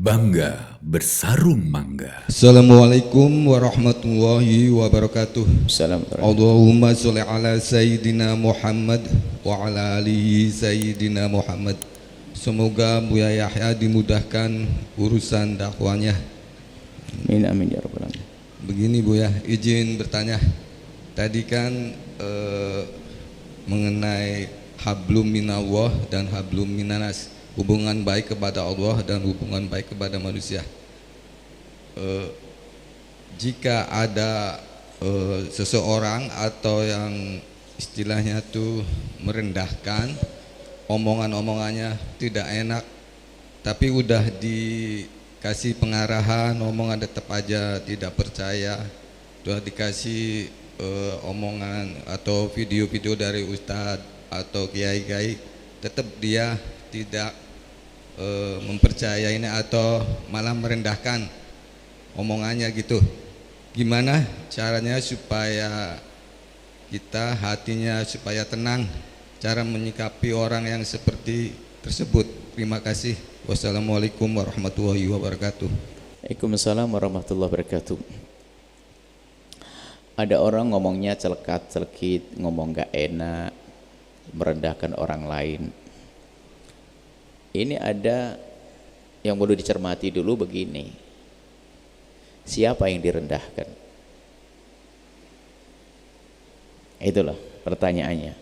Bangga bersarung mangga. Assalamualaikum warahmatullahi wabarakatuh. Assalamualaikum. Allahumma sholli ala Sayyidina Muhammad wa ala alihi Sayyidina Muhammad. Semoga Buya Yahya dimudahkan urusan dakwanya. Amin amin ya rabbal alamin. Begini Buya, izin bertanya. Tadi kan mengenai hablum minallah dan hablum minanas, hubungan baik kepada Allah dan hubungan baik kepada manusia. Jika ada seseorang atau yang istilahnya tuh merendahkan, omongan-omongannya tidak enak, tapi udah dikasih pengarahan, omongan tetap aja tidak percaya, udah dikasih omongan atau video-video dari ustadz atau kiai-kiai, tetap dia tidak mempercayainya atau malah merendahkan omongannya gitu. Gimana caranya supaya kita hatinya supaya tenang, cara menyikapi orang yang seperti tersebut? Terima kasih. Wassalamualaikum warahmatullahi wabarakatuh. Waalaikumsalam warahmatullahi wabarakatuh. Ada orang ngomongnya celekat-celekit, ngomong gak enak, merendahkan orang lain. Ini ada yang perlu dicermati dulu begini. Siapa yang direndahkan? Itulah pertanyaannya.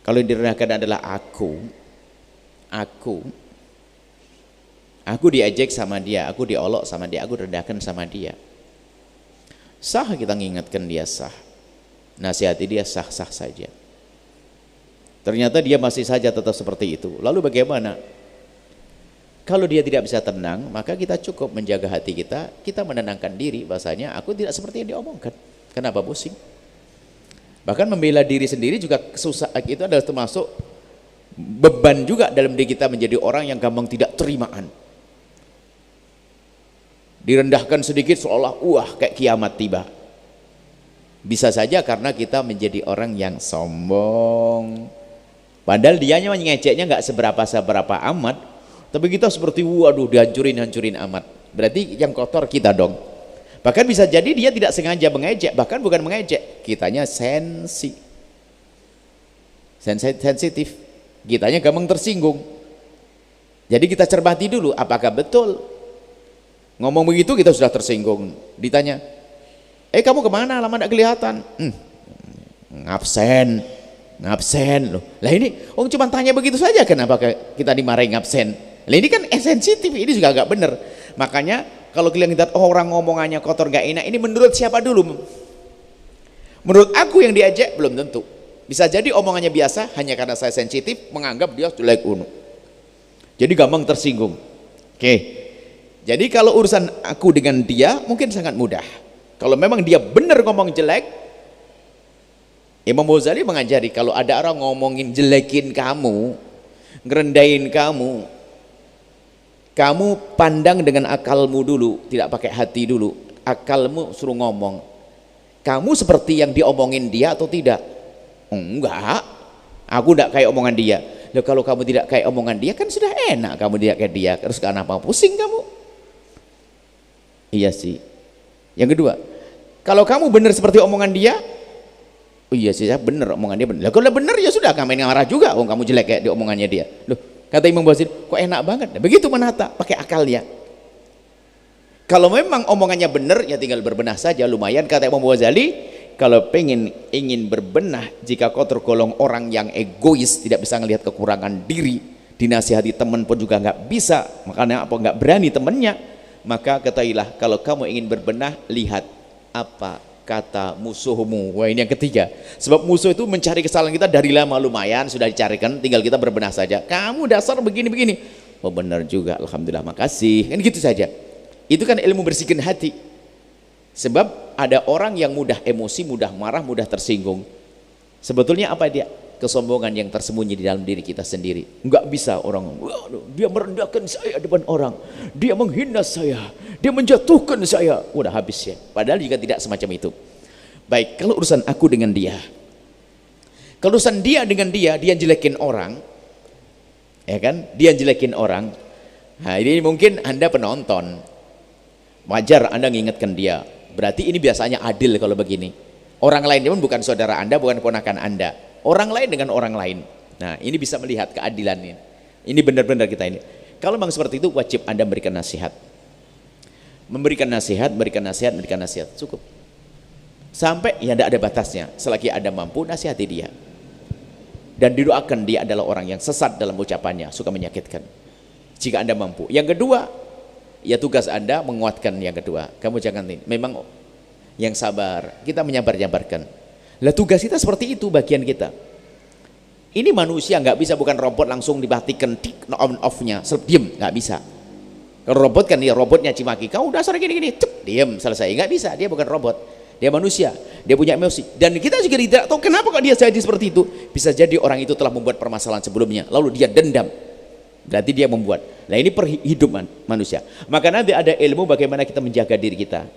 Kalau yang direndahkan adalah aku diajak sama dia, aku diolok sama dia, aku direndahkan sama dia. Sah kita mengingatkan dia sah, nasihati dia sah-sah saja. Ternyata dia masih saja tetap seperti itu. Lalu bagaimana? Kalau dia tidak bisa tenang, maka kita cukup menjaga hati kita, kita menenangkan diri bahasanya aku tidak seperti yang diomongkan. Kenapa pusing? Bahkan membela diri sendiri juga susah, itu adalah termasuk beban juga dalam diri kita menjadi orang yang gampang tidak terimaan. Direndahkan sedikit seolah kayak kiamat tiba. Bisa saja karena kita menjadi orang yang sombong. Padahal dianya ngeceknya nggak seberapa amat, tapi kita seperti waduh dihancurin amat. Berarti yang kotor kita dong. Bahkan bisa jadi dia tidak sengaja mengejek, bahkan bukan mengejek, kitanya sensitif, kitanya gampang tersinggung. Jadi kita cermati dulu, apakah betul ngomong begitu kita sudah tersinggung. Ditanya, kamu kemana, lama tidak kelihatan? Ngabsen loh. Lah ini cuma tanya begitu saja, kenapa kita dimarahin ngabsen? Lah ini kan sensitif, ini juga agak benar. Makanya kalau kalian lihat orang ngomongannya kotor gak enak, ini menurut siapa dulu? Menurut aku yang diajak belum tentu. Bisa jadi omongannya biasa, hanya karena saya sensitif menganggap dia jelek jadi gampang tersinggung. Oke. Jadi kalau urusan aku dengan dia mungkin sangat mudah. Kalau memang dia benar ngomong jelek, Imam Ghazali mengajari kalau ada orang ngomongin jelekin kamu, ngerendahin kamu pandang dengan akalmu dulu, tidak pakai hati dulu. Akalmu suruh ngomong, kamu seperti yang diomongin dia atau tidak? Enggak, aku tidak kayak omongan dia. Loh, kalau kamu tidak kayak omongan dia kan sudah enak, kamu tidak kayak dia, terus kenapa pusing kamu? Iya sih. Yang kedua, kalau kamu benar seperti omongan dia, iya sih, saya benar omongan dia benar. Kalau benar ya sudah, kamu marah juga, kamu jelek kayak di omongannya dia. Loh, kata Imam Ghazali, kok enak banget? Begitu menata, pakai akalnya. Kalau memang omongannya benar, ya tinggal berbenah saja, lumayan. Kata Imam Ghazali, kalau ingin berbenah, jika kau tergolong orang yang egois, tidak bisa melihat kekurangan diri, dinasihati teman pun juga nggak bisa, makanya apa nggak berani temennya, maka ketahuilah kalau kamu ingin berbenah, lihat apa kata musuhmu. Wah, ini yang ketiga. Sebab musuh itu mencari kesalahan kita dari lama, lumayan sudah dicarikan, tinggal kita berbenah saja. Kamu dasar begini-begini. Oh benar juga, alhamdulillah, makasih. Kan gitu saja. Itu kan ilmu bersihkan hati. Sebab ada orang yang mudah emosi, mudah marah, mudah tersinggung. Sebetulnya apa dia? Kesombongan yang tersembunyi di dalam diri kita sendiri. Enggak bisa orang, dia merendahkan saya depan orang, dia menghina saya, dia menjatuhkan saya, udah habis ya. Padahal juga tidak semacam itu. Baik, kalau urusan aku dengan dia, kalau urusan dia dengan dia jelekin orang, ya kan, dia jelekin orang, Nah ini mungkin Anda penonton, wajar Anda mengingatkan dia. Berarti ini biasanya adil kalau begini. Orang lain pun bukan saudara Anda, bukan ponakan Anda. Orang lain dengan orang lain. Nah ini bisa melihat keadilan ini. Ini benar-benar kita ini. Kalau memang seperti itu wajib Anda memberikan nasihat. Memberikan nasihat, berikan nasihat, berikan nasihat. Cukup. Sampai ya tidak ada batasnya. Selagi Anda mampu, nasihati dia. Dan didoakan dia adalah orang yang sesat dalam ucapannya, suka menyakitkan. Jika Anda mampu. Yang kedua, ya tugas Anda menguatkan yang kedua. Kamu jangan ini. Memang yang sabar, kita menyabar-nyabarkan. Lah tugas kita seperti itu bagian kita. Ini manusia nggak bisa, bukan robot langsung dimatikan on off-nya, diam, nggak bisa. Kalau robot kan dia robotnya cimaki, kau udah sore gini-gini, diam, selesai. Nggak bisa, dia bukan robot. Dia manusia, dia punya emosi. Dan kita juga tidak tahu kenapa kok dia jadi seperti itu. Bisa jadi orang itu telah membuat permasalahan sebelumnya, lalu dia dendam. Berarti dia membuat. Nah ini perhidupan manusia. Maka nanti ada ilmu bagaimana kita menjaga diri kita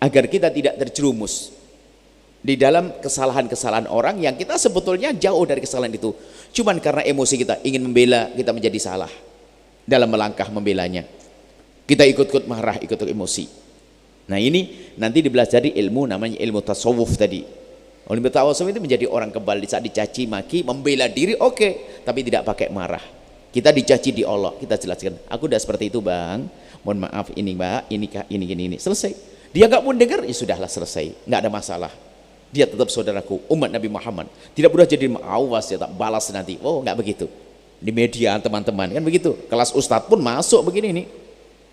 agar kita tidak terjerumus di dalam kesalahan-kesalahan orang yang kita sebetulnya jauh dari kesalahan itu. Cuman karena emosi kita ingin membela, kita menjadi salah dalam melangkah membelanya. Kita ikut-ikut marah, ikut-ikut emosi. Nah ini nanti dipelajari ilmu namanya ilmu tasawuf tadi. Ilmu tasawuf itu menjadi orang kebal di saat dicaci maki, membela diri oke, tapi tidak pakai marah. Kita dicaci di Allah, kita jelaskan, aku udah seperti itu bang, mohon maaf ini mbak, ini, selesai. Dia nggak pun dengar, ya sudahlah selesai, nggak ada masalah. Dia tetap saudaraku, umat Nabi Muhammad. Tidak perlu jadi awas ya tak balas nanti. Oh nggak begitu. Di media teman-teman kan begitu. Kelas ustadz pun masuk begini nih.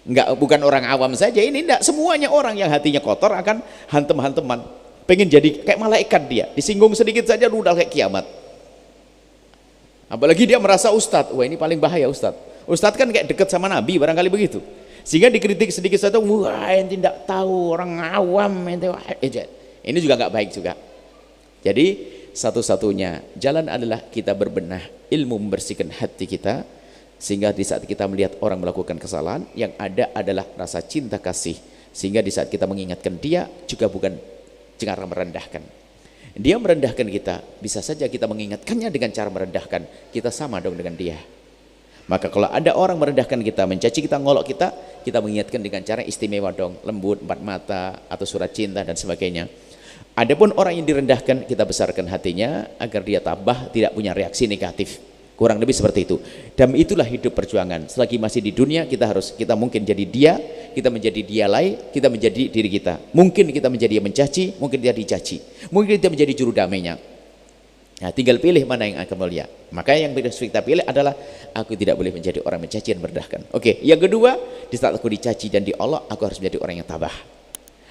Enggak, bukan orang awam saja ini, enggak, semuanya orang yang hatinya kotor akan hantem-hanteman, pengen jadi kayak malaikat, dia disinggung sedikit saja udah kayak kiamat. Apalagi dia merasa ustadz, wah ini paling bahaya ustadz. Ustadz kan kayak deket sama Nabi barangkali begitu, sehingga dikritik sedikit saja, wah ente tidak tahu, orang awam ente. Ini juga nggak baik juga. Jadi satu-satunya jalan adalah kita berbenah, ilmu membersihkan hati kita. Sehingga di saat kita melihat orang melakukan kesalahan, yang ada adalah rasa cinta kasih. Sehingga di saat kita mengingatkan dia, juga bukan cara merendahkan. Dia merendahkan kita, bisa saja kita mengingatkannya dengan cara merendahkan. Kita sama dong dengan dia. Maka kalau ada orang merendahkan kita, mencaci kita, ngolok kita, kita mengingatkan dengan cara istimewa dong. Lembut, empat mata, atau surat cinta dan sebagainya. Adapun orang yang direndahkan, kita besarkan hatinya agar dia tabah, tidak punya reaksi negatif. Kurang lebih seperti itu. Dan itulah hidup perjuangan. Selagi masih di dunia, kita mungkin jadi dia, kita menjadi dia lain, kita menjadi diri kita. Mungkin kita menjadi yang mencaci, mungkin dia dicaci, mungkin kita menjadi juru damainya. Nah, tinggal pilih mana yang akan mulia. Maka yang harus kita pilih adalah aku tidak boleh menjadi orang mencaci dan merendahkan. Oke, yang kedua, di saat aku dicaci dan diolok, aku harus menjadi orang yang tabah.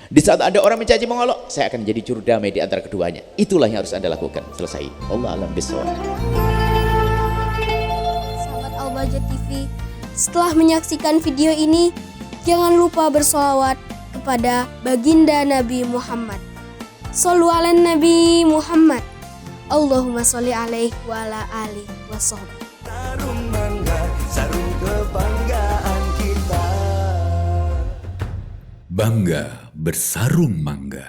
Di saat ada orang mencaci mengolok, saya akan menjadi juru damai di antara keduanya. Itulah yang harus Anda lakukan. Selesai. Allah alam bisawab. Al-Bahjah TV. Setelah menyaksikan video ini, jangan lupa bersolawat kepada baginda Nabi Muhammad. Shollu ala Nabi Muhammad. Allahumma sholli alaihi wa ala alihi wa sahbihi. Sarung mangga, sarung kebanggaan kita. Bangga bersarung mangga.